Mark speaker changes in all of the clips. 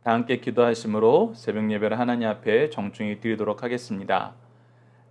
Speaker 1: 다 함께 기도하심으로 새벽 예배를 하나님 앞에 정중히 드리도록 하겠습니다.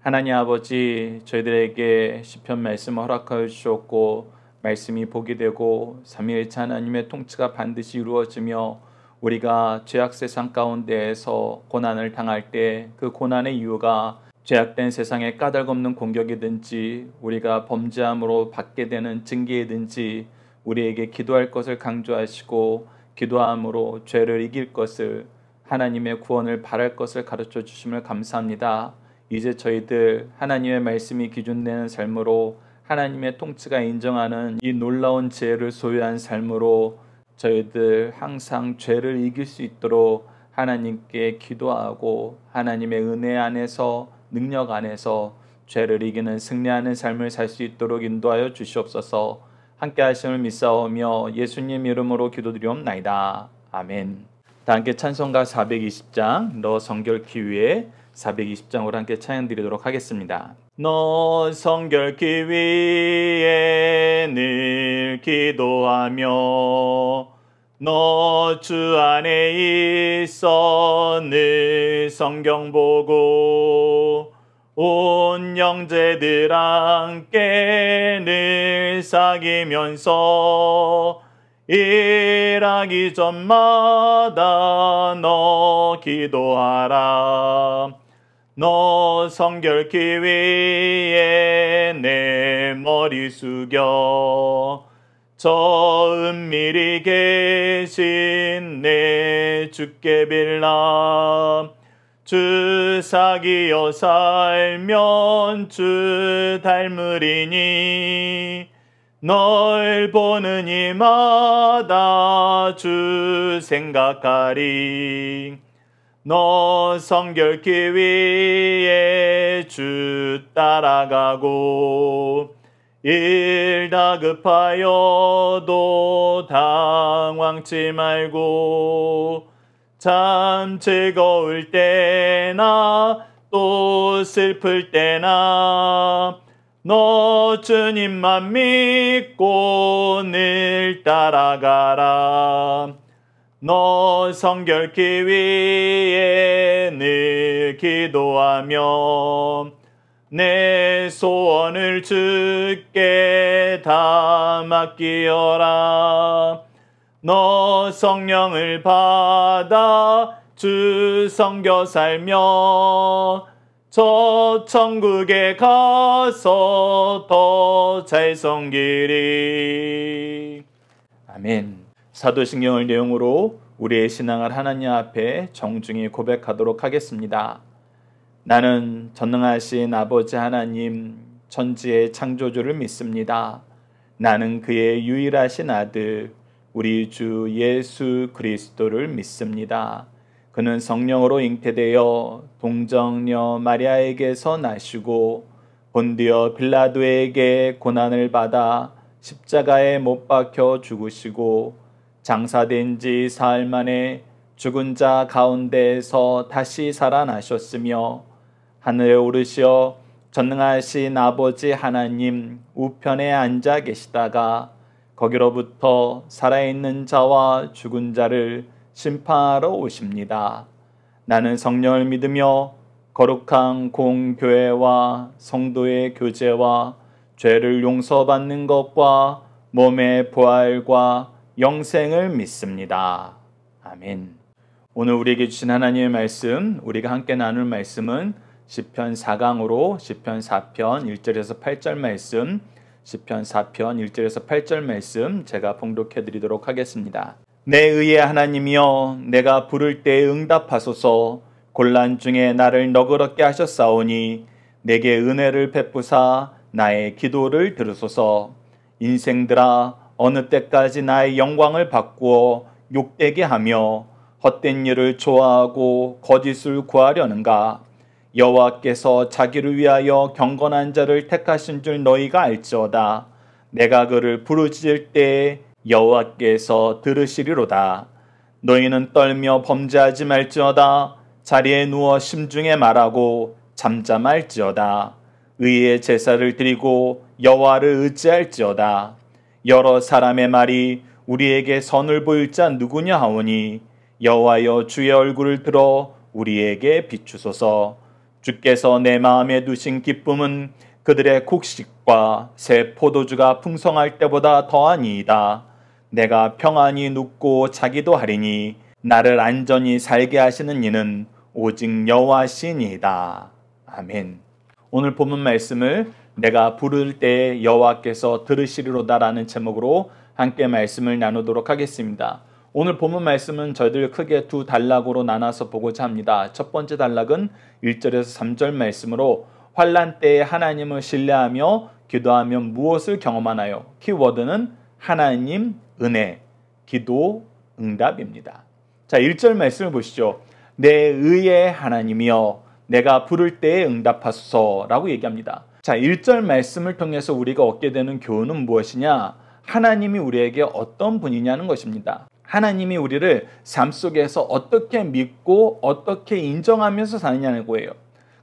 Speaker 1: 하나님 아버지, 저희들에게 시편 말씀을 허락하여 주셨고 말씀이 복이 되고 삼위일체 하나님의 통치가 반드시 이루어지며 우리가 죄악 세상 가운데에서 고난을 당할 때 그 고난의 이유가 죄악된 세상의 까닭없는 공격이든지 우리가 범죄함으로 받게 되는 징계이든지 우리에게 기도할 것을 강조하시고 기도함으로 죄를 이길 것을, 하나님의 구원을 바랄 것을 가르쳐 주심을 감사합니다. 이제 저희들 하나님의 말씀이 기준되는 삶으로 하나님의 통치가 인정하는 이 놀라운 지혜를 소유한 삶으로 저희들 항상 죄를 이길 수 있도록 하나님께 기도하고 하나님의 은혜 안에서, 능력 안에서 죄를 이기는 승리하는 삶을 살 수 있도록 인도하여 주시옵소서. 함께 하심을 믿사오며 예수님 이름으로 기도드리옵나이다. 아멘. 다 함께 찬송가 420장 너 성결케 위에 420장으로 함께 찬양 드리도록 하겠습니다. 너 성결케 위에 늘 기도하며 너 주 안에 있어 늘 성경 보고 온 형제들 함께 늘 사귀면서 일하기 전마다 너 기도하라. 너 성결케 위에 내 머리 숙여 저 은밀히 계신 내 주께 빌라. 주 사귀어 살면 주 닮으리니 널 보는 이마다 주 생각하리. 너 성결케 위에 주 따라가고 일 다급하여도 당황치 말고 참 즐거울 때나 또 슬플 때나 너 주님만 믿고 늘 따라가라. 너 성결케 위에 늘 기도하며 내 소원을 주께 다 맡기어라. 너 성령을 받아 주 섬겨 살며 저 천국에 가서 더 잘 섬기리. 아멘. 사도신경을 내용으로 우리의 신앙을 하나님 앞에 정중히 고백하도록 하겠습니다. 나는 전능하신 아버지 하나님, 천지의 창조주를 믿습니다. 나는 그의 유일하신 아들 우리 주 예수 그리스도를 믿습니다. 그는 성령으로 잉태되어 동정녀 마리아에게서 나시고 본디오 빌라도에게 고난을 받아 십자가에 못 박혀 죽으시고 장사된 지 사흘 만에 죽은 자 가운데에서 다시 살아나셨으며 하늘에 오르시어 전능하신 아버지 하나님 우편에 앉아 계시다가 거기로부터 살아있는 자와 죽은 자를 심판하러 오십니다. 나는 성령을 믿으며 거룩한 공교회와 성도의 교제와 죄를 용서받는 것과 몸의 부활과 영생을 믿습니다. 아멘. 오늘 우리에게 주신 하나님의 말씀, 우리가 함께 나눌 말씀은 시편 4강으로 시편 4편 1절에서 8절 말씀, 시편 4편 1절에서 8절 말씀 제가 봉독해 드리도록 하겠습니다. 내 의의 하나님이여, 내가 부를 때 응답하소서. 곤란 중에 나를 너그럽게 하셨사오니 내게 은혜를 베푸사 나의 기도를 들으소서. 인생들아, 어느 때까지 나의 영광을 바꾸어 욕되게 하며 헛된 일을 좋아하고 거짓을 구하려는가? 여호와께서 자기를 위하여 경건한 자를 택하신 줄 너희가 알지어다. 내가 그를 부르짖을 때에 여호와께서 들으시리로다. 너희는 떨며 범죄하지 말지어다. 자리에 누워 심중에 말하고 잠잠할지어다. 의의 제사를 드리고 여호와를 의지할지어다. 여러 사람의 말이 우리에게 선을 보일 자 누구냐 하오니 여호와여 주의 얼굴을 들어 우리에게 비추소서. 주께서 내 마음에 두신 기쁨은 그들의 곡식과 새 포도주가 풍성할 때보다 더하니이다. 내가 평안히 눕고 자기도 하리니 나를 안전히 살게 하시는 이는 오직 여호와시니이다. 아멘. 오늘 본문 말씀을 내가 부를 때에 여호와께서 들으시리로다라는 제목으로 함께 말씀을 나누도록 하겠습니다. 오늘 본문 말씀은 저희들 크게 두 단락으로 나눠서 보고자 합니다. 첫 번째 단락은 1절에서 3절 말씀으로 환난 때에 하나님을 신뢰하며 기도하면 무엇을 경험하나요? 키워드는 하나님, 은혜, 기도, 응답입니다. 자, 1절 말씀을 보시죠. 내 의의 하나님이여 내가 부를 때에 응답하소서라고 얘기합니다. 자, 1절 말씀을 통해서 우리가 얻게 되는 교훈은 무엇이냐? 하나님이 우리에게 어떤 분이냐는 것입니다. 하나님이 우리를 삶 속에서 어떻게 믿고 어떻게 인정하면서 사느냐는 거예요.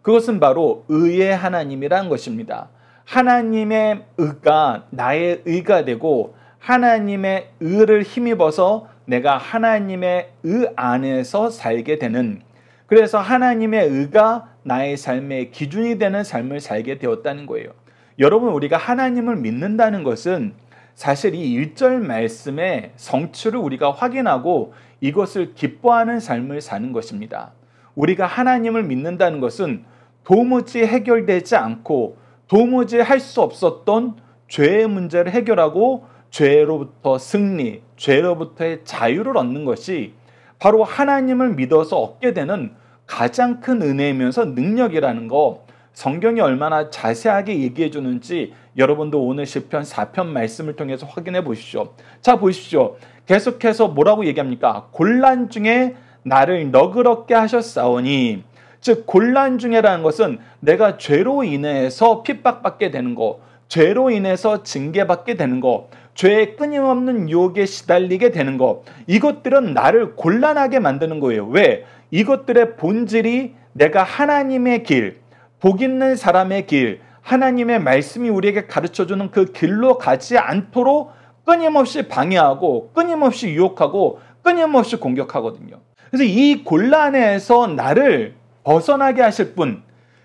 Speaker 1: 그것은 바로 의의 하나님이라는 것입니다. 하나님의 의가 나의 의가 되고 하나님의 의를 힘입어서 내가 하나님의 의 안에서 살게 되는, 그래서 하나님의 의가 나의 삶의 기준이 되는 삶을 살게 되었다는 거예요. 여러분, 우리가 하나님을 믿는다는 것은 사실 이 1절 말씀의 성취를 우리가 확인하고 이것을 기뻐하는 삶을 사는 것입니다. 우리가 하나님을 믿는다는 것은 도무지 해결되지 않고 도무지 할 수 없었던 죄의 문제를 해결하고 죄로부터 승리, 죄로부터의 자유를 얻는 것이 바로 하나님을 믿어서 얻게 되는 가장 큰 은혜이면서 능력이라는 거, 성경이 얼마나 자세하게 얘기해 주는지 여러분도 오늘 시편 4편 말씀을 통해서 확인해 보십시오. 자, 보십시오. 계속해서 뭐라고 얘기합니까? 곤란 중에 나를 너그럽게 하셨사오니, 즉 곤란 중에라는 것은 내가 죄로 인해서 핍박받게 되는 거, 죄로 인해서 징계받게 되는 거, 죄의 끊임없는 유혹에 시달리게 되는 거, 이것들은 나를 곤란하게 만드는 거예요. 왜? 이것들의 본질이 내가 하나님의 길, 복 있는 사람의 길, 하나님의 말씀이 우리에게 가르쳐주는 그 길로 가지 않도록 끊임없이 방해하고 끊임없이 유혹하고 끊임없이 공격하거든요. 그래서 이 곤란에서 나를 벗어나게 하실 분,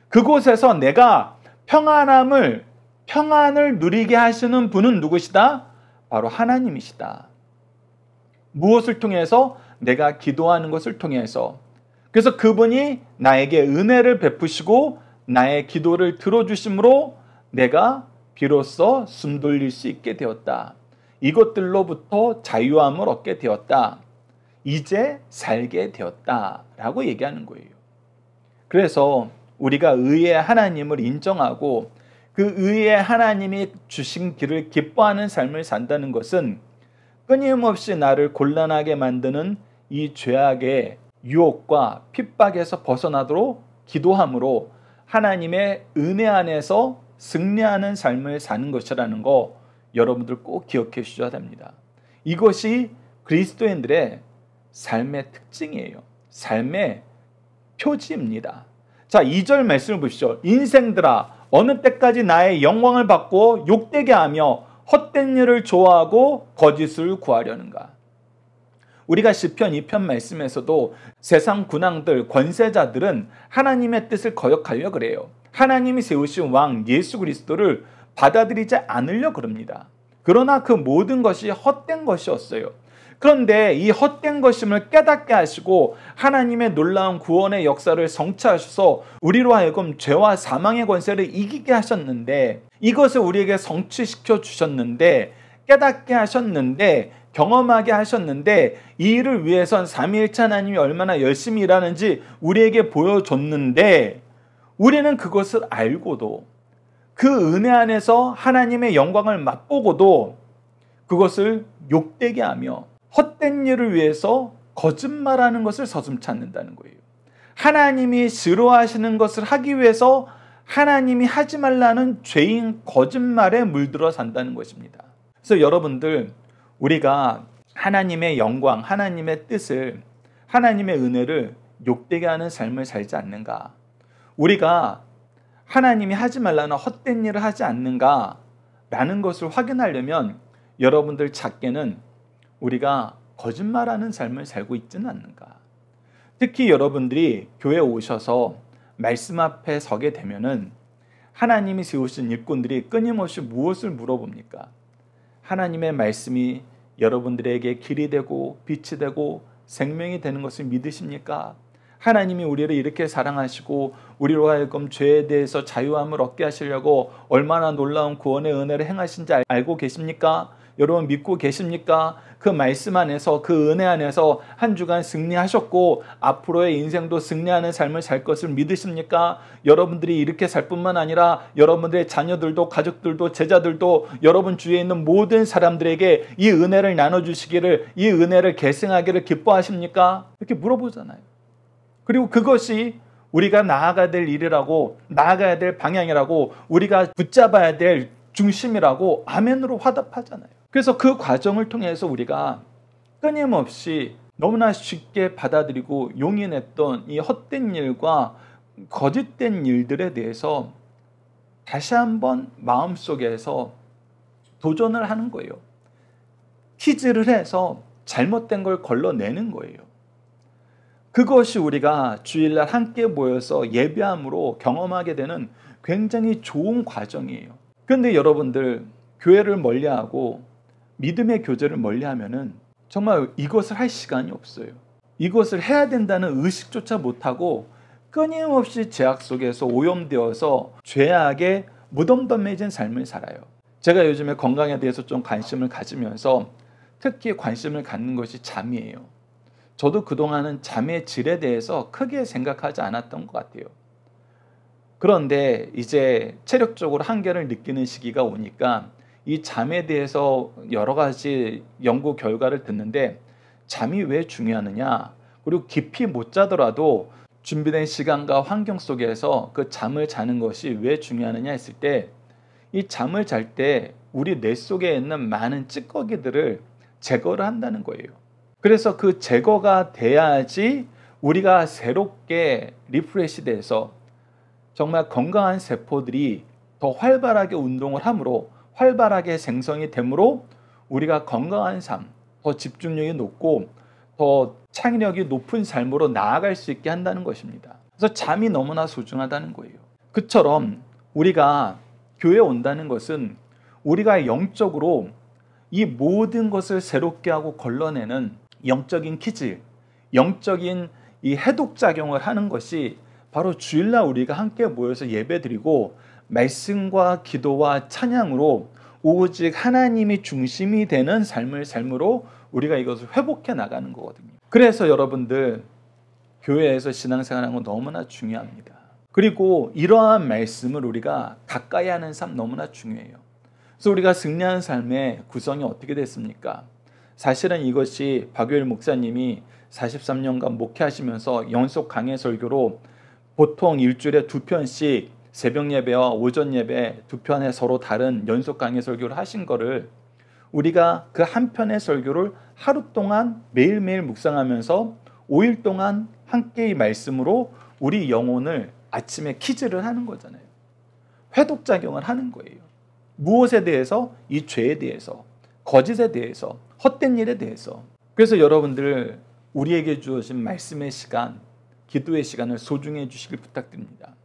Speaker 1: 그곳에서 내가 평안을 누리게 하시는 분은 누구시다? 바로 하나님이시다. 무엇을 통해서? 내가 기도하는 것을 통해서. 그래서 그분이 나에게 은혜를 베푸시고 나의 기도를 들어주심으로 내가 비로소 숨 돌릴 수 있게 되었다. 이것들로부터 자유함을 얻게 되었다. 이제 살게 되었다. 라고 얘기하는 거예요. 그래서 우리가 의의 하나님을 인정하고 그 의의 하나님이 주신 길을 기뻐하는 삶을 산다는 것은 끊임없이 나를 곤란하게 만드는 이 죄악의 유혹과 핍박에서 벗어나도록 기도함으로 하나님의 은혜 안에서 승리하는 삶을 사는 것이라는 거 여러분들 꼭 기억해 주셔야 됩니다. 이것이 그리스도인들의 삶의 특징이에요. 삶의 표지입니다. 자, 2절 말씀을 보시죠. 인생들아 어느 때까지 나의 영광을 받고 욕되게 하며 헛된 일을 좋아하고 거짓을 구하려는가. 우리가 시편 2편 말씀에서도 세상 군왕들, 권세자들은 하나님의 뜻을 거역하려 그래요. 하나님이 세우신 왕 예수 그리스도를 받아들이지 않으려 그럽니다. 그러나 그 모든 것이 헛된 것이었어요. 그런데 이 헛된 것임을 깨닫게 하시고 하나님의 놀라운 구원의 역사를 성취하셔서 우리로 하여금 죄와 사망의 권세를 이기게 하셨는데, 이것을 우리에게 성취시켜 주셨는데, 깨닫게 하셨는데, 경험하게 하셨는데, 이 일을 위해선 삼위일체 하나님이 얼마나 열심히 일하는지 우리에게 보여줬는데, 우리는 그것을 알고도 그 은혜 안에서 하나님의 영광을 맛보고도 그것을 욕되게 하며 헛된 일을 위해서 거짓말하는 것을 서슴지 않는다는 거예요. 하나님이 싫어하시는 것을 하기 위해서 하나님이 하지 말라는 죄인 거짓말에 물들어 산다는 것입니다. 그래서 여러분들, 우리가 하나님의 영광, 하나님의 뜻을, 하나님의 은혜를 욕되게 하는 삶을 살지 않는가? 우리가 하나님이 하지 말라는 헛된 일을 하지 않는가? 라는 것을 확인하려면 여러분들 작게는 우리가 거짓말하는 삶을 살고 있지는 않는가? 특히 여러분들이 교회에 오셔서 말씀 앞에 서게 되면은 하나님이 세우신 일꾼들이 끊임없이 무엇을 물어봅니까? 하나님의 말씀이 여러분들에게 길이 되고 빛이 되고 생명이 되는 것을 믿으십니까? 하나님이 우리를 이렇게 사랑하시고 우리로 하여금 죄에 대해서 자유함을 얻게 하시려고 얼마나 놀라운 구원의 은혜를 행하신지 알고 계십니까? 여러분 믿고 계십니까? 그 말씀 안에서, 그 은혜 안에서 한 주간 승리하셨고 앞으로의 인생도 승리하는 삶을 살 것을 믿으십니까? 여러분들이 이렇게 살 뿐만 아니라 여러분들의 자녀들도, 가족들도, 제자들도, 여러분 주위에 있는 모든 사람들에게 이 은혜를 나눠주시기를, 이 은혜를 계승하기를 기뻐하십니까? 이렇게 물어보잖아요. 그리고 그것이 우리가 나아가야 될 일이라고, 나아가야 될 방향이라고, 우리가 붙잡아야 될 중심이라고 아멘으로 화답하잖아요. 그래서 그 과정을 통해서 우리가 끊임없이 너무나 쉽게 받아들이고 용인했던 이 헛된 일과 거짓된 일들에 대해서 다시 한번 마음속에서 도전을 하는 거예요. 퀴즈를 해서 잘못된 걸 걸러내는 거예요. 그것이 우리가 주일날 함께 모여서 예배함으로 경험하게 되는 굉장히 좋은 과정이에요. 그런데 여러분들 교회를 멀리하고 믿음의 교제를 멀리하면은 정말 이것을 할 시간이 없어요. 이것을 해야 된다는 의식조차 못하고 끊임없이 죄악 속에서 오염되어서 죄악에 무덤덤해진 삶을 살아요. 제가 요즘에 건강에 대해서 좀 관심을 가지면서 특히 관심을 갖는 것이 잠이에요. 저도 그동안은 잠의 질에 대해서 크게 생각하지 않았던 것 같아요. 그런데 이제 체력적으로 한계를 느끼는 시기가 오니까 이 잠에 대해서 여러 가지 연구 결과를 듣는데 잠이 왜 중요하느냐, 그리고 깊이 못 자더라도 준비된 시간과 환경 속에서 그 잠을 자는 것이 왜 중요하느냐 했을 때 이 잠을 잘 때 우리 뇌 속에 있는 많은 찌꺼기들을 제거를 한다는 거예요. 그래서 그 제거가 돼야지 우리가 새롭게 리프레시 돼서 정말 건강한 세포들이 더 활발하게 운동을 하므로, 활발하게 생성이 되므로 우리가 건강한 삶, 더 집중력이 높고 더 창의력이 높은 삶으로 나아갈 수 있게 한다는 것입니다. 그래서 잠이 너무나 소중하다는 거예요. 그처럼 우리가 교회에 온다는 것은 우리가 영적으로 이 모든 것을 새롭게 하고 걸러내는 영적인 퀴즈, 영적인 이 해독작용을 하는 것이 바로 주일날 우리가 함께 모여서 예배드리고 말씀과 기도와 찬양으로 오직 하나님이 중심이 되는 삶으로 우리가 이것을 회복해 나가는 거거든요. 그래서 여러분들 교회에서 신앙생활하는 건 너무나 중요합니다. 그리고 이러한 말씀을 우리가 가까이 하는 삶 너무나 중요해요. 그래서 우리가 승리하는 삶의 구성이 어떻게 됐습니까? 사실은 이것이 박유일 목사님이 43년간 목회하시면서 연속 강해 설교로 보통 일주일에 2편씩 새벽 예배와 오전 예배 2편의 서로 다른 연속 강해 설교를 하신 거를 우리가 그 한 편의 설교를 하루 동안 매일매일 묵상하면서 5일 동안 함께 이 말씀으로 우리 영혼을 아침에 퀴즈를 하는 거잖아요. 회독작용을 하는 거예요. 무엇에 대해서? 이 죄에 대해서, 거짓에 대해서, 헛된 일에 대해서. 그래서 여러분들 우리에게 주어진 말씀의 시간, 기도의 시간을 소중히 해주시길 부탁드립니다.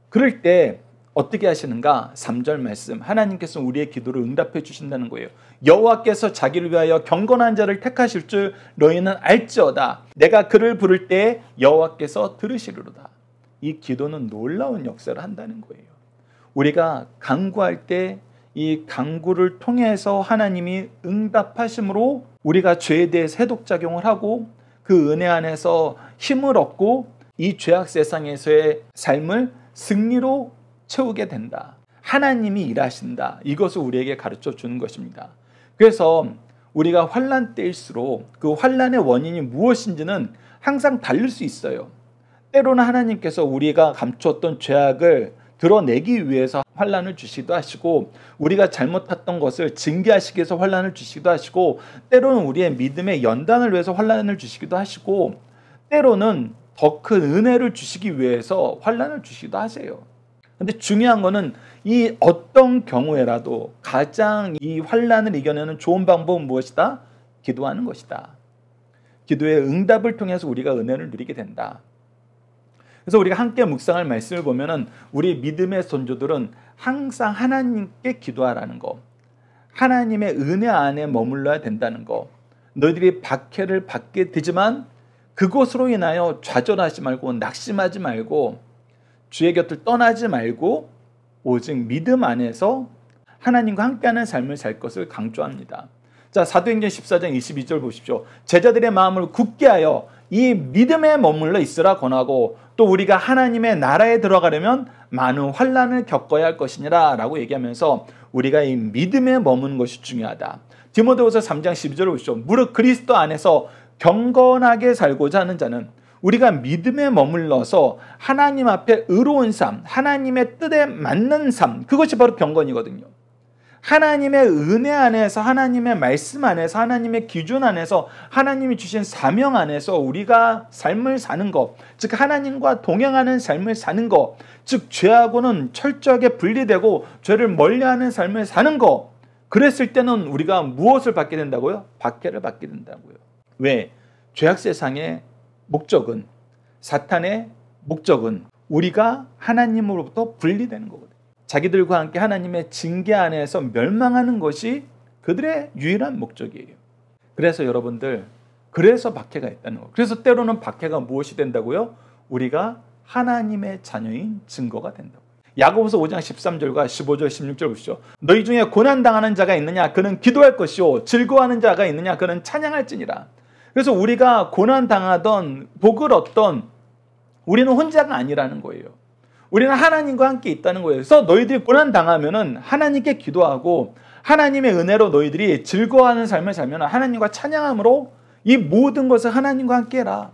Speaker 1: 그럴 때 어떻게 하시는가? 3절 말씀, 하나님께서 우리의 기도를 응답해 주신다는 거예요. 여호와께서 자기를 위하여 경건한 자를 택하실 줄 너희는 알지어다. 내가 그를 부를 때 여호와께서 들으시리로다. 이 기도는 놀라운 역사를 한다는 거예요. 우리가 간구할 때 이 간구를 통해서 하나님이 응답하심으로 우리가 죄에 대해서 해독작용을 하고 그 은혜 안에서 힘을 얻고 이 죄악 세상에서의 삶을 승리로 채우게 된다. 하나님이 일하신다. 이것을 우리에게 가르쳐 주는 것입니다. 그래서 우리가 환난 때일수록 그 환난의 원인이 무엇인지는 항상 다를 수 있어요. 때로는 하나님께서 우리가 감추었던 죄악을 드러내기 위해서 환난을 주시기도 하시고, 우리가 잘못했던 것을 징계하시기 위해서 환난을 주시기도 하시고, 때로는 우리의 믿음의 연단을 위해서 환난을 주시기도 하시고, 때로는 더 큰 은혜를 주시기 위해서 환난을 주시기도 하세요. 근데 중요한 거는 이 어떤 경우에라도 가장 이 환난을 이겨내는 좋은 방법은 무엇이다? 기도하는 것이다. 기도의 응답을 통해서 우리가 은혜를 누리게 된다. 그래서 우리가 함께 묵상할 말씀을 보면은 우리 믿음의 선조들은 항상 하나님께 기도하라는 거, 하나님의 은혜 안에 머물러야 된다는 거, 너희들이 박해를 받게 되지만 그것으로 인하여 좌절하지 말고 낙심하지 말고 주의 곁을 떠나지 말고 오직 믿음 안에서 하나님과 함께하는 삶을 살 것을 강조합니다. 자, 사도행전 14장 22절 보십시오. 제자들의 마음을 굳게 하여 이 믿음에 머물러 있으라 권하고 또 우리가 하나님의 나라에 들어가려면 많은 환난을 겪어야 할 것이니라 라고 얘기하면서 우리가 이 믿음에 머무는 것이 중요하다. 디모데후서 3장 12절을 보십시오. 무릇 그리스도 안에서 경건하게 살고자 하는 자는 우리가 믿음에 머물러서 하나님 앞에 의로운 삶, 하나님의 뜻에 맞는 삶, 그것이 바로 경건이거든요. 하나님의 은혜 안에서, 하나님의 말씀 안에서, 하나님의 기준 안에서, 하나님이 주신 사명 안에서 우리가 삶을 사는 것, 즉 하나님과 동행하는 삶을 사는 것, 즉 죄하고는 철저하게 분리되고 죄를 멀리하는 삶을 사는 것, 그랬을 때는 우리가 무엇을 받게 된다고요? 박해를 받게 된다고요. 왜? 죄악 세상의 목적은, 사탄의 목적은 우리가 하나님으로부터 분리되는 거거든요. 자기들과 함께 하나님의 징계 안에서 멸망하는 것이 그들의 유일한 목적이에요. 그래서 여러분들, 그래서 박해가 있다는 거예요. 그래서 때로는 박해가 무엇이 된다고요? 우리가 하나님의 자녀인 증거가 된다고. 야고보서 5장 13절과 15절 16절 보시죠. 너희 중에 고난당하는 자가 있느냐? 그는 기도할 것이요. 즐거워하는 자가 있느냐? 그는 찬양할지니라. 그래서 우리가 고난당하던 복을 얻던 우리는 혼자가 아니라는 거예요. 우리는 하나님과 함께 있다는 거예요. 그래서 너희들이 고난당하면은 하나님께 기도하고 하나님의 은혜로 너희들이 즐거워하는 삶을 살면 하나님과 찬양함으로 이 모든 것을 하나님과 함께 해라.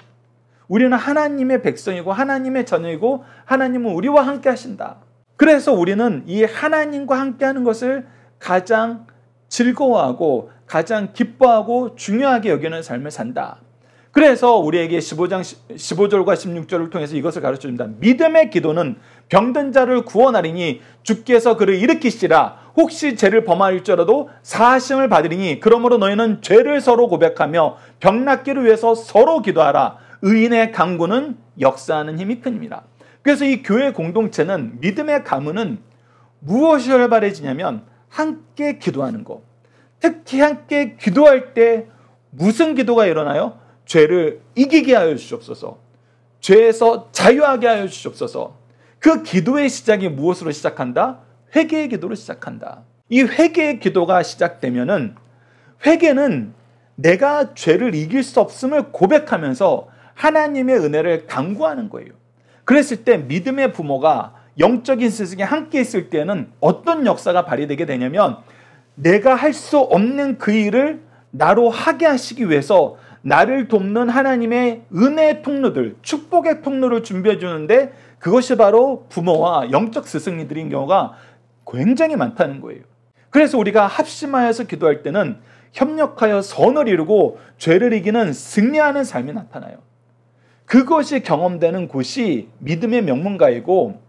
Speaker 1: 우리는 하나님의 백성이고 하나님의 자녀이고 하나님은 우리와 함께 하신다. 그래서 우리는 이 하나님과 함께 하는 것을 가장 즐거워하고 가장 기뻐하고 중요하게 여기는 삶을 산다. 그래서 우리에게 15장 15절과 16절을 통해서 이것을 가르쳐줍니다. 믿음의 기도는 병든 자를 구원하리니 주께서 그를 일으키시라. 혹시 죄를 범할지라도 사하심을 받으리니 그러므로 너희는 죄를 서로 고백하며 병 낫기를 위해서 서로 기도하라. 의인의 간구는 역사하는 힘이 큽니다. 그래서 이 교회 공동체는 믿음의 가문은 무엇이 활발해지냐면 함께 기도하는 것. 특히 함께 기도할 때 무슨 기도가 일어나요? 죄를 이기게 하여 주시옵소서. 죄에서 자유하게 하여 주시옵소서. 그 기도의 시작이 무엇으로 시작한다? 회개의 기도로 시작한다. 이 회개의 기도가 시작되면은 회개는 내가 죄를 이길 수 없음을 고백하면서 하나님의 은혜를 간구하는 거예요. 그랬을 때 믿음의 부모가 영적인 스승이 함께 있을 때는 어떤 역사가 발휘되게 되냐면 내가 할 수 없는 그 일을 나로 하게 하시기 위해서 나를 돕는 하나님의 은혜의 통로들, 축복의 통로를 준비해 주는데 그것이 바로 부모와 영적 스승님들인 경우가 굉장히 많다는 거예요. 그래서 우리가 합심하여서 기도할 때는 협력하여 선을 이루고 죄를 이기는 승리하는 삶이 나타나요. 그것이 경험되는 곳이 믿음의 명문가이고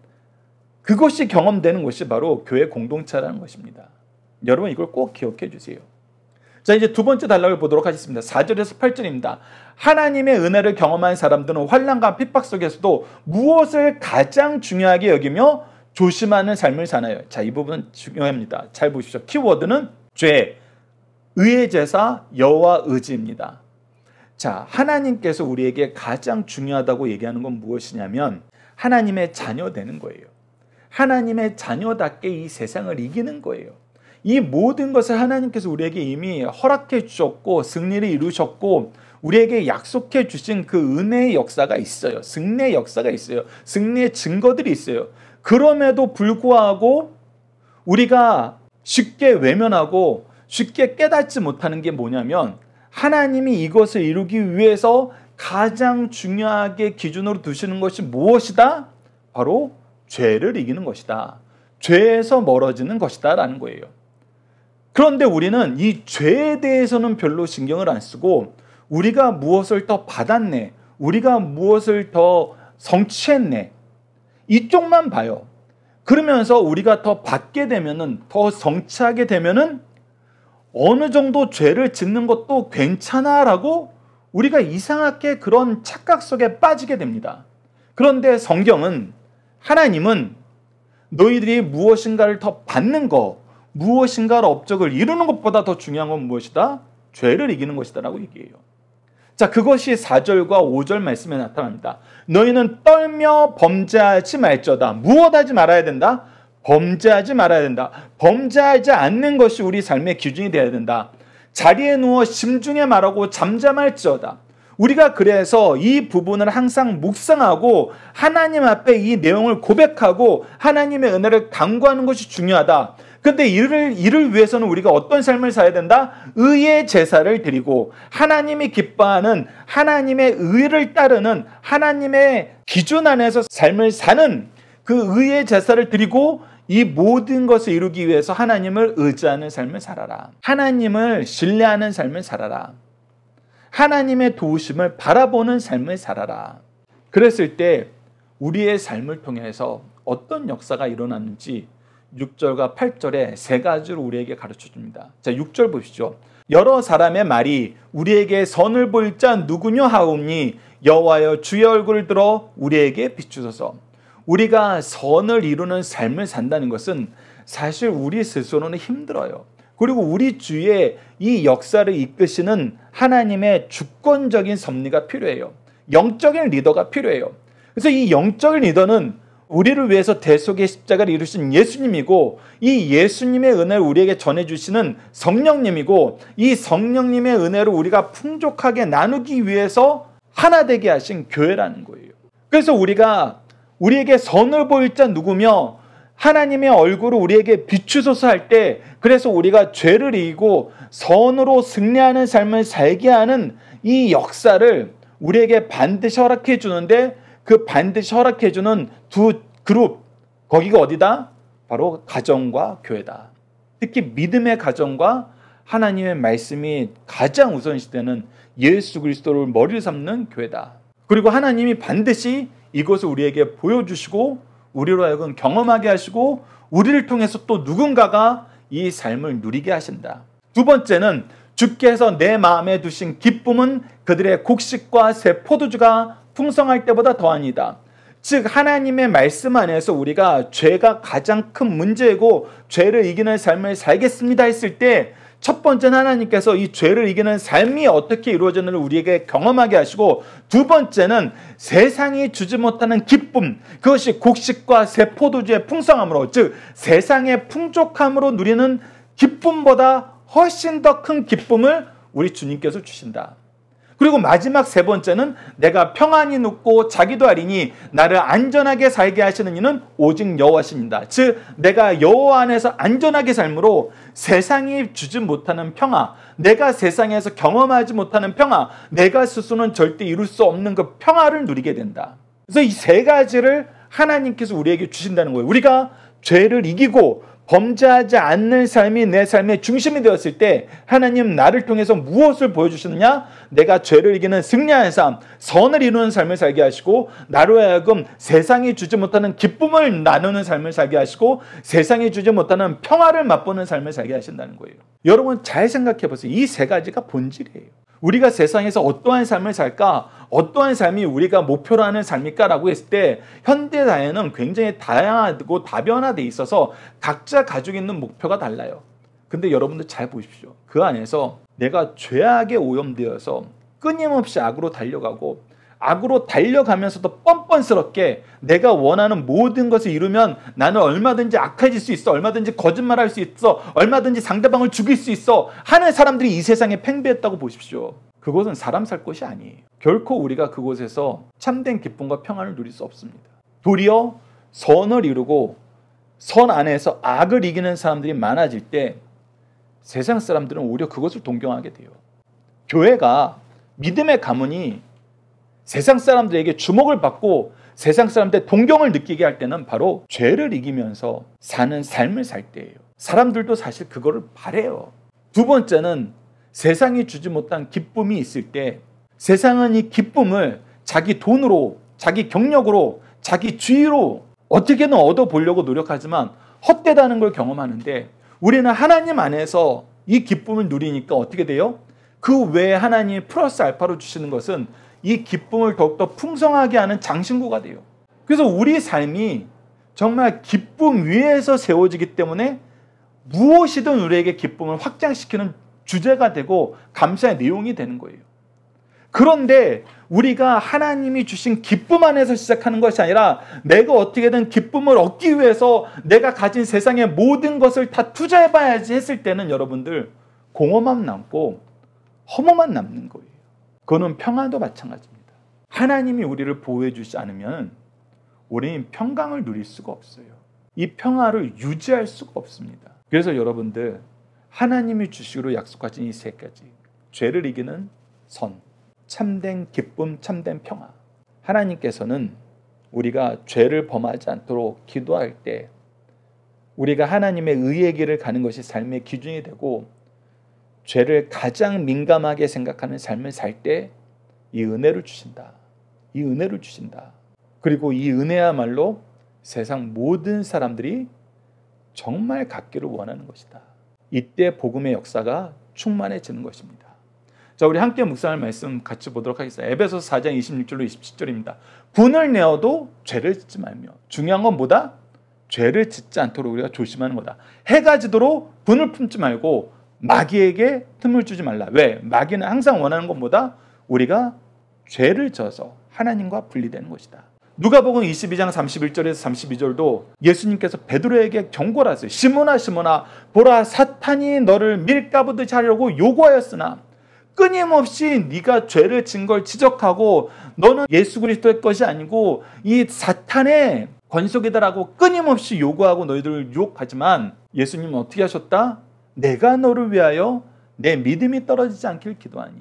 Speaker 1: 그것이 경험되는 곳이 바로 교회 공동체라는 것입니다. 여러분 이걸 꼭 기억해 주세요. 자, 이제 두 번째 단락을 보도록 하겠습니다. 4절에서 8절입니다. 하나님의 은혜를 경험한 사람들은 환난과 핍박 속에서도 무엇을 가장 중요하게 여기며 조심하는 삶을 사나요? 자, 이 부분 중요합니다. 잘 보십시오. 키워드는 죄, 의의 제사, 여호와 의지입니다. 자, 하나님께서 우리에게 가장 중요하다고 얘기하는 건 무엇이냐면 하나님의 자녀 되는 거예요. 하나님의 자녀답게 이 세상을 이기는 거예요. 이 모든 것을 하나님께서 우리에게 이미 허락해 주셨고 승리를 이루셨고 우리에게 약속해 주신 그 은혜의 역사가 있어요. 승리의 역사가 있어요. 승리의 증거들이 있어요. 그럼에도 불구하고 우리가 쉽게 외면하고 쉽게 깨닫지 못하는 게 뭐냐면 하나님이 이것을 이루기 위해서 가장 중요하게 기준으로 두시는 것이 무엇이다? 바로 죄를 이기는 것이다. 죄에서 멀어지는 것이다 라는 거예요. 그런데 우리는 이 죄에 대해서는 별로 신경을 안 쓰고 우리가 무엇을 더 받았네, 우리가 무엇을 더 성취했네 이쪽만 봐요. 그러면서 우리가 더 받게 되면은 더 성취하게 되면은 어느 정도 죄를 짓는 것도 괜찮아라고 우리가 이상하게 그런 착각 속에 빠지게 됩니다. 그런데 성경은, 하나님은 너희들이 무엇인가를 더 받는 것, 무엇인가를 업적을 이루는 것보다 더 중요한 건 무엇이다? 죄를 이기는 것이다 라고 얘기해요. 자, 그것이 4절과 5절 말씀에 나타납니다. 너희는 떨며 범죄하지 말저다. 무엇하지 말아야 된다? 범죄하지 말아야 된다. 범죄하지 않는 것이 우리 삶의 기준이 되어야 된다. 자리에 누워 심중에 말하고 잠잠할지어다. 우리가 그래서 이 부분을 항상 묵상하고 하나님 앞에 이 내용을 고백하고 하나님의 은혜를 간구하는 것이 중요하다. 근데 이를 위해서는 우리가 어떤 삶을 살아야 된다? 의의 제사를 드리고 하나님이 기뻐하는 하나님의 의를 따르는 하나님의 기준 안에서 삶을 사는 그 의의 제사를 드리고 이 모든 것을 이루기 위해서 하나님을 의지하는 삶을 살아라. 하나님을 신뢰하는 삶을 살아라. 하나님의 도우심을 바라보는 삶을 살아라. 그랬을 때 우리의 삶을 통해서 어떤 역사가 일어났는지 6절과 8절에 세 가지로 우리에게 가르쳐 줍니다. 자, 6절 보시죠. 여러 사람의 말이 우리에게 선을 보일 자 누구냐 하오니 여호와여 주의 얼굴을 들어 우리에게 비추소서. 우리가 선을 이루는 삶을 산다는 것은 사실 우리 스스로는 힘들어요. 그리고 우리 주위에 이 역사를 이끄시는 하나님의 주권적인 섭리가 필요해요. 영적인 리더가 필요해요. 그래서 이 영적인 리더는 우리를 위해서 대속의 십자가를 이루신 예수님이고 이 예수님의 은혜를 우리에게 전해주시는 성령님이고 이 성령님의 은혜를 우리가 풍족하게 나누기 위해서 하나 되게 하신 교회라는 거예요. 그래서 우리에게 선을 보일 자 누구며 하나님의 얼굴을 우리에게 비추소서 할 때 그래서 우리가 죄를 이기고 선으로 승리하는 삶을 살게 하는 이 역사를 우리에게 반드시 허락해 주는데 그 반드시 허락해 주는 두 그룹, 거기가 어디다? 바로 가정과 교회다. 특히 믿음의 가정과 하나님의 말씀이 가장 우선시되는 예수 그리스도를 머리를 삼는 교회다. 그리고 하나님이 반드시 이것을 우리에게 보여주시고 우리로 하여금 경험하게 하시고 우리를 통해서 또 누군가가 이 삶을 누리게 하신다. 두 번째는 주께서 내 마음에 두신 기쁨은 그들의 곡식과 새 포도주가 풍성할 때보다 더하니다. 즉 하나님의 말씀 안에서 우리가 죄가 가장 큰 문제이고 죄를 이기는 삶을 살겠습니다 했을 때 첫 번째는 하나님께서 이 죄를 이기는 삶이 어떻게 이루어지는지를 우리에게 경험하게 하시고 두 번째는 세상이 주지 못하는 기쁨, 그것이 곡식과 새 포도주의 풍성함으로, 즉 세상의 풍족함으로 누리는 기쁨보다 훨씬 더 큰 기쁨을 우리 주님께서 주신다. 그리고 마지막 세 번째는 내가 평안히 눕고 자기도 아리니 나를 안전하게 살게 하시는 이는 오직 여호와십니다. 즉 내가 여호와 안에서 안전하게 삶으로 세상이 주지 못하는 평화, 내가 세상에서 경험하지 못하는 평화, 내가 스스로는 절대 이룰 수 없는 그 평화를 누리게 된다. 그래서 이 세 가지를 하나님께서 우리에게 주신다는 거예요. 우리가 죄를 이기고 범죄하지 않는 삶이 내 삶의 중심이 되었을 때 하나님 나를 통해서 무엇을 보여주시느냐? 내가 죄를 이기는 승리하는 삶, 선을 이루는 삶을 살게 하시고 나로 하여금 세상이 주지 못하는 기쁨을 나누는 삶을 살게 하시고 세상이 주지 못하는 평화를 맛보는 삶을 살게 하신다는 거예요. 여러분 잘 생각해 보세요. 이 세 가지가 본질이에요. 우리가 세상에서 어떠한 삶을 살까? 어떠한 삶이 우리가 목표로 하는 삶일까? 라고 했을 때 현대 사회는 굉장히 다양하고 다변화되어 있어서 각자 가지고 있는 목표가 달라요. 근데 여러분들 잘 보십시오. 그 안에서 내가 죄악에 오염되어서 끊임없이 악으로 달려가고 악으로 달려가면서도 뻔뻔스럽게 내가 원하는 모든 것을 이루면 나는 얼마든지 악해질 수 있어, 얼마든지 거짓말할 수 있어, 얼마든지 상대방을 죽일 수 있어 하는 사람들이 이 세상에 팽배했다고 보십시오. 그곳은 사람 살 곳이 아니에요. 결코 우리가 그곳에서 참된 기쁨과 평안을 누릴 수 없습니다. 도리어 선을 이루고 선 안에서 악을 이기는 사람들이 많아질 때 세상 사람들은 오히려 그것을 동경하게 돼요. 교회가 믿음의 가문이 세상 사람들에게 주목을 받고 세상 사람들의 동경을 느끼게 할 때는 바로 죄를 이기면서 사는 삶을 살 때예요. 사람들도 사실 그거를 바래요. 두 번째는 세상이 주지 못한 기쁨이 있을 때 세상은 이 기쁨을 자기 돈으로, 자기 경력으로, 자기 지위로 어떻게든 얻어보려고 노력하지만 헛되다는 걸 경험하는데 우리는 하나님 안에서 이 기쁨을 누리니까 어떻게 돼요? 그 외에 하나님이 플러스 알파로 주시는 것은 이 기쁨을 더욱더 풍성하게 하는 장신구가 돼요. 그래서 우리 삶이 정말 기쁨 위에서 세워지기 때문에 무엇이든 우리에게 기쁨을 확장시키는 주제가 되고 감사의 내용이 되는 거예요. 그런데 우리가 하나님이 주신 기쁨 안에서 시작하는 것이 아니라 내가 어떻게든 기쁨을 얻기 위해서 내가 가진 세상의 모든 것을 다 투자해봐야지 했을 때는 여러분들 공허만 남고 허무만 남는 거예요. 그거는 평안도 마찬가지입니다. 하나님이 우리를 보호해 주지 않으면 우리는 평강을 누릴 수가 없어요. 이 평화를 유지할 수가 없습니다. 그래서 여러분들 하나님이 주시기로 약속하신 이 세 가지, 죄를 이기는 선, 참된 기쁨, 참된 평화. 하나님께서는 우리가 죄를 범하지 않도록 기도할 때 우리가 하나님의 의의 길을 가는 것이 삶의 기준이 되고 죄를 가장 민감하게 생각하는 삶을 살 때 이 은혜를 주신다. 이 은혜를 주신다. 그리고 이 은혜야말로 세상 모든 사람들이 정말 갖기를 원하는 것이다. 이때 복음의 역사가 충만해지는 것입니다. 자, 우리 함께 묵상할 말씀 같이 보도록 하겠습니다. 에베소서 4장 26절로 27절입니다. 분을 내어도 죄를 짓지 말며. 중요한 건 뭐다? 죄를 짓지 않도록 우리가 조심하는 거다. 해가 지도록 분을 품지 말고 마귀에게 틈을 주지 말라. 왜? 마귀는 항상 원하는 건 뭐다? 우리가 죄를 져서 하나님과 분리되는 것이다. 누가복음 22장 31절에서 32절도 예수님께서 베드로에게 경고를 하세요. 시몬아 시몬아 보라 사탄이 너를 밀가부듯이 하려고 요구하였으나 끊임없이 네가 죄를 진 걸 지적하고 너는 예수 그리스도의 것이 아니고 이 사탄의 권속이다라고 끊임없이 요구하고 너희들을 유혹하지만 예수님은 어떻게 하셨다? 내가 너를 위하여 내 믿음이 떨어지지 않기를 기도하니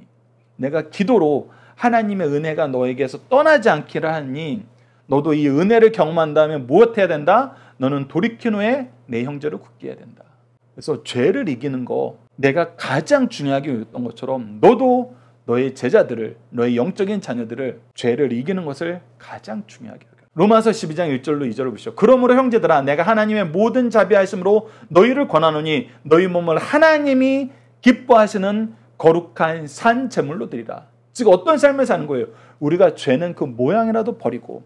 Speaker 1: 내가 기도로 하나님의 은혜가 너에게서 떠나지 않기를 하니 너도 이 은혜를 경험한다면 무엇해야 된다? 너는 돌이킨 후에 내 형제를 굳게 해야 된다. 그래서 죄를 이기는 거 내가 가장 중요하게 여겼던 것처럼 너도 너의 제자들을 너의 영적인 자녀들을 죄를 이기는 것을 가장 중요하게 여겨. 로마서 12장 1절로 2절을 보시죠. 그러므로 형제들아 내가 하나님의 모든 자비하심으로 너희를 권하노니 너희 몸을 하나님이 기뻐하시는 거룩한 산 제물로 드리라. 즉 어떤 삶을 사는 거예요? 우리가 죄는 그 모양이라도 버리고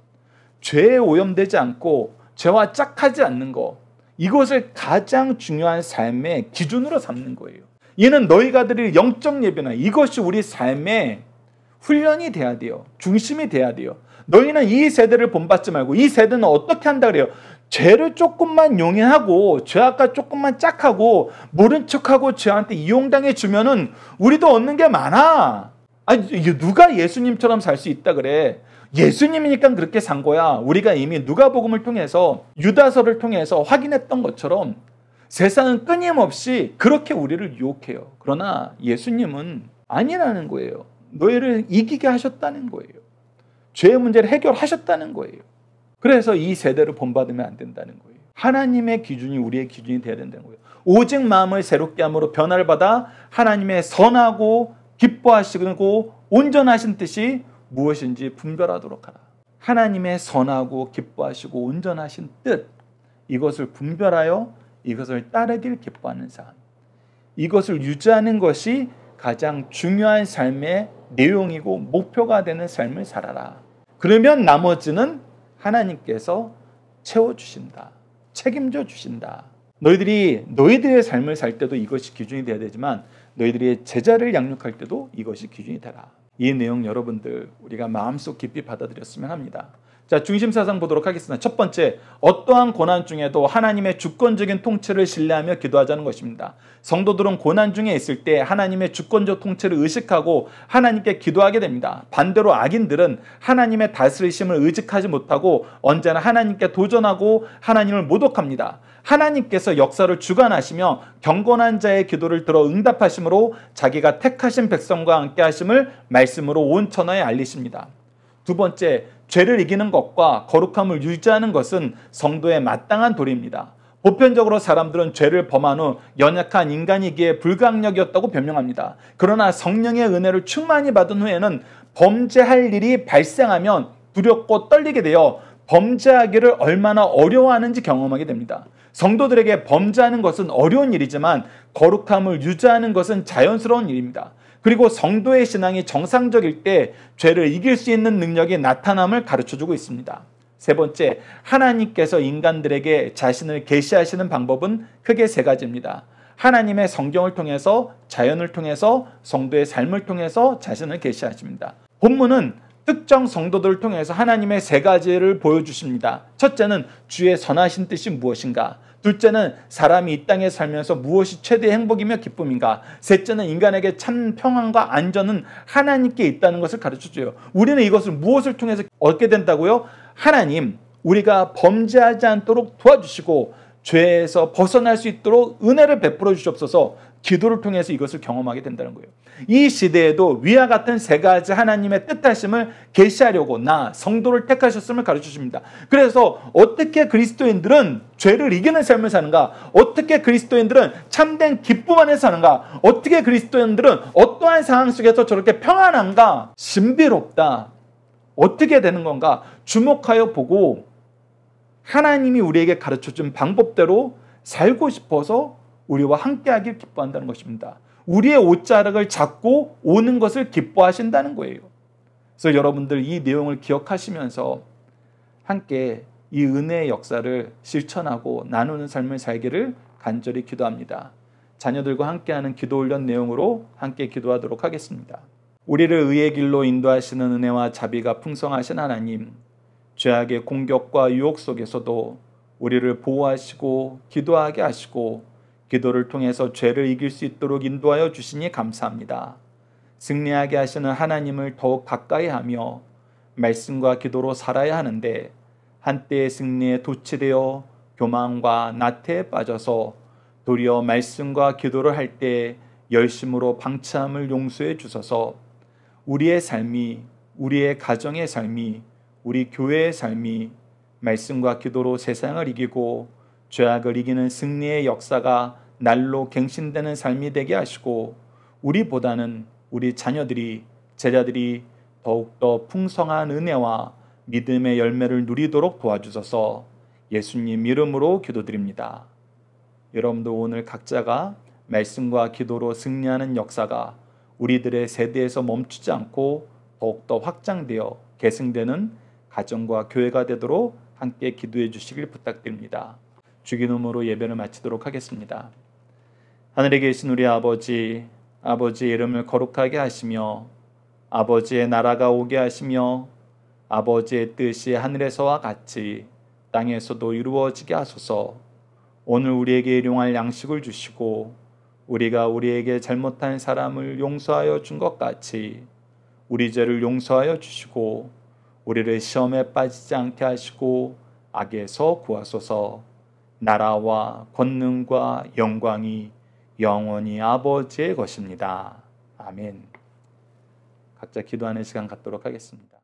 Speaker 1: 죄에 오염되지 않고 죄와 짝하지 않는 것, 이것을 가장 중요한 삶의 기준으로 삼는 거예요. 이는 너희가 드릴 영적 예배나 이것이 우리 삶의 훈련이 돼야 돼요. 중심이 돼야 돼요. 너희는 이 세대를 본받지 말고 이 세대는 어떻게 한다 그래요? 죄를 조금만 용인하고 죄악과 조금만 짝하고 모른 척하고 죄한테 이용당해 주면은 우리도 얻는 게 많아. 아니 누가 예수님처럼 살 수 있다 그래? 예수님이니까 그렇게 산 거야. 우리가 이미 누가복음을 통해서 유다서를 통해서 확인했던 것처럼 세상은 끊임없이 그렇게 우리를 유혹해요. 그러나 예수님은 아니라는 거예요. 너희를 이기게 하셨다는 거예요. 죄의 문제를 해결하셨다는 거예요. 그래서 이 세대를 본받으면 안 된다는 거예요. 하나님의 기준이 우리의 기준이 돼야 된다는 거예요. 오직 마음을 새롭게 함으로 변화를 받아 하나님의 선하고 기뻐하시고 온전하신 뜻이 무엇인지 분별하도록 하라. 하나님의 선하고 기뻐하시고 온전하신 뜻, 이것을 분별하여 이것을 따르길 기뻐하는 삶, 이것을 유지하는 것이 가장 중요한 삶의 내용이고 목표가 되는 삶을 살아라. 그러면 나머지는 하나님께서 채워주신다. 책임져 주신다. 너희들의 삶을 살 때도 이것이 기준이 되어야 되지만 너희들의 제자를 양육할 때도 이것이 기준이 되라. 이 내용 여러분들 우리가 마음속 깊이 받아들였으면 합니다. 자, 중심사상 보도록 하겠습니다. 첫 번째, 어떠한 고난 중에도 하나님의 주권적인 통치를 신뢰하며 기도하자는 것입니다. 성도들은 고난 중에 있을 때 하나님의 주권적 통치를 의식하고 하나님께 기도하게 됩니다. 반대로 악인들은 하나님의 다스리심을 의식하지 못하고 언제나 하나님께 도전하고 하나님을 모독합니다. 하나님께서 역사를 주관하시며 경건한 자의 기도를 들어 응답하심으로 자기가 택하신 백성과 함께 하심을 말씀으로 온 천하에 알리십니다. 두 번째, 죄를 이기는 것과 거룩함을 유지하는 것은 성도의 마땅한 도리입니다. 보편적으로 사람들은 죄를 범한 후 연약한 인간이기에 불가항력이었다고 변명합니다. 그러나 성령의 은혜를 충만히 받은 후에는 범죄할 일이 발생하면 두렵고 떨리게 되어 범죄하기를 얼마나 어려워하는지 경험하게 됩니다. 성도들에게 범죄하는 것은 어려운 일이지만 거룩함을 유지하는 것은 자연스러운 일입니다. 그리고 성도의 신앙이 정상적일 때 죄를 이길 수 있는 능력이 나타남을 가르쳐주고 있습니다. 세 번째, 하나님께서 인간들에게 자신을 계시하시는 방법은 크게 세 가지입니다. 하나님의 성경을 통해서, 자연을 통해서, 성도의 삶을 통해서 자신을 계시하십니다. 본문은 특정 성도들을 통해서 하나님의 세 가지를 보여주십니다. 첫째는 주의 선하신 뜻이 무엇인가? 둘째는 사람이 이 땅에 살면서 무엇이 최대의 행복이며 기쁨인가? 셋째는 인간에게 참 평안과 안전은 하나님께 있다는 것을 가르쳐줘요. 우리는 이것을 무엇을 통해서 얻게 된다고요? 하나님, 우리가 범죄하지 않도록 도와주시고 죄에서 벗어날 수 있도록 은혜를 베풀어 주시옵소서. 기도를 통해서 이것을 경험하게 된다는 거예요. 이 시대에도 위와 같은 세 가지 하나님의 뜻하심을 계시하려고 성도를 택하셨음을 가르쳐줍니다. 그래서 어떻게 그리스도인들은 죄를 이기는 삶을 사는가? 어떻게 그리스도인들은 참된 기쁨 안에 사는가? 어떻게 그리스도인들은 어떠한 상황 속에서 저렇게 평안한가? 신비롭다. 어떻게 되는 건가? 주목하여 보고 하나님이 우리에게 가르쳐준 방법대로 살고 싶어서 우리와 함께하길 기뻐한다는 것입니다. 우리의 옷자락을 잡고 오는 것을 기뻐하신다는 거예요. 그래서 여러분들 이 내용을 기억하시면서 함께 이 은혜의 역사를 실천하고 나누는 삶을 살기를 간절히 기도합니다. 자녀들과 함께하는 기도 훈련 내용으로 함께 기도하도록 하겠습니다. 우리를 의의 길로 인도하시는 은혜와 자비가 풍성하신 하나님, 죄악의 공격과 유혹 속에서도 우리를 보호하시고 기도하게 하시고 기도를 통해서 죄를 이길 수 있도록 인도하여 주시니 감사합니다. 승리하게 하시는 하나님을 더욱 가까이 하며 말씀과 기도로 살아야 하는데 한때의 승리에 도취되어 교만과 나태에 빠져서 도리어 말씀과 기도를 할 때 열심으로 방치함을 용서해 주셔서 우리의 삶이, 우리의 가정의 삶이, 우리 교회의 삶이 말씀과 기도로 세상을 이기고 죄악을 이기는 승리의 역사가 날로 갱신되는 삶이 되게 하시고 우리보다는 우리 자녀들이, 제자들이 더욱더 풍성한 은혜와 믿음의 열매를 누리도록 도와주셔서 예수님 이름으로 기도드립니다. 여러분도 오늘 각자가 말씀과 기도로 승리하는 역사가 우리들의 세대에서 멈추지 않고 더욱더 확장되어 계승되는 가정과 교회가 되도록 함께 기도해 주시길 부탁드립니다. 주기도문으로 예배를 마치도록 하겠습니다. 하늘에 계신 우리 아버지, 아버지의 이름을 거룩하게 하시며 아버지의 나라가 오게 하시며 아버지의 뜻이 하늘에서와 같이 땅에서도 이루어지게 하소서. 오늘 우리에게 일용할 양식을 주시고 우리가 우리에게 잘못한 사람을 용서하여 준 것 같이 우리 죄를 용서하여 주시고 우리를 시험에 빠지지 않게 하시고 악에서 구하소서. 나라와 권능과 영광이 영원히 아버지의 것입니다. 아멘. 각자 기도하는 시간 갖도록 하겠습니다.